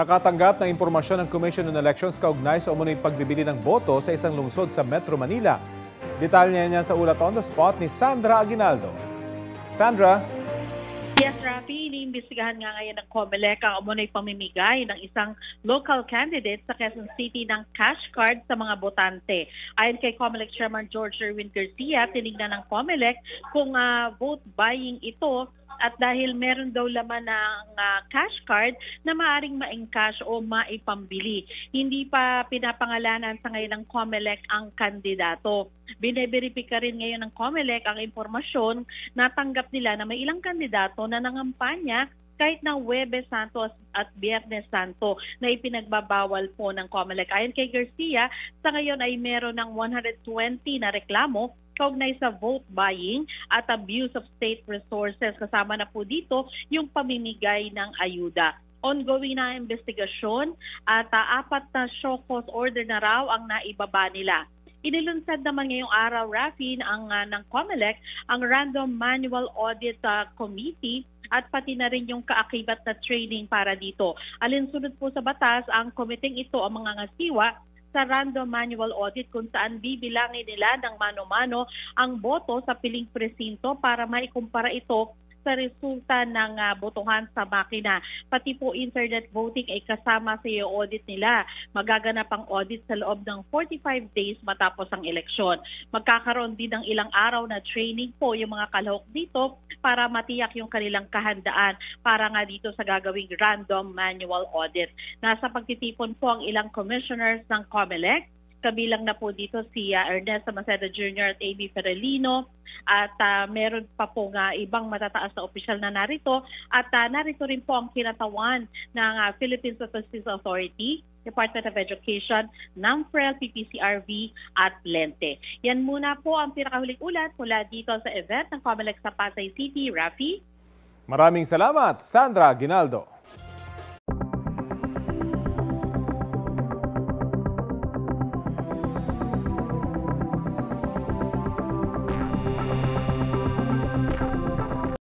Nakatanggap ng impormasyon ng Commission on Elections kaugnay sa umunoy pagbibili ng boto sa isang lungsod sa Metro Manila. Detalye niyan sa ulat on the spot ni Sandra Aguinaldo. Sandra? Yes, Rafi, iniimbestigahan nga ngayon ng COMELEC ang umunoy pamimigay ng isang local candidate sa Quezon City ng cash card sa mga botante. Ayon kay COMELEC Chairman George Erwin Garcia, tinignan ng COMELEC kung vote buying ito at dahil meron daw laman ng cash card na maaaring ma-encash o maipambili. Hindi pa pinapangalanan sa ngayon ng COMELEC ang kandidato. Bine-verify rin ngayon ng COMELEC ang impormasyon na tanggap nila na may ilang kandidato na nangampanya kahit na Huwebes Santo at Biyernes Santo na ipinagbabawal po ng COMELEC. Ayon kay Garcia, sa ngayon ay meron ng 120 na reklamo kaugnay sa vote buying at abuse of state resources. Kasama na po dito yung pamimigay ng ayuda. Ongoing na investigasyon at 4 na show cause order na raw ang naibaba nila. Inilunsad naman ngayong araw, Rafi, ng COMELEC ang Random Manual Audit Committee at pati na rin yung kaakibat na training para dito. Alinsunod po sa batas, ang komiteng ito ang mga ngasiwa sa random manual audit kung saan bibilangin nila ng mano-mano ang boto sa piling presinto para maikumpara ito sa resulta ng botohan sa makina. Pati po internet voting ay kasama sa audit nila. Magaganap ang audit sa loob ng 45 days matapos ang eleksyon. Magkakaroon din ng ilang araw na training po yung mga kalahok dito para matiyak yung kanilang kahandaan para nga dito sa gagawing random manual audit. Nasa pagtitipon po ang ilang commissioners ng COMELEC. Kabilang na po dito si Ernesto Macedo Jr. at A.B. Ferelino at meron pa po nga ibang matataas na opisyal na narito at narito rin po ang kinatawan ng Philippine Statistics Authority, Department of Education, NAMFREL, PPCRV at Lente. Yan muna po ang pinakahuling ulat mula dito sa event ng COMELEC sa Pasay City. Rafi? Maraming salamat, Sandra Aguinaldo.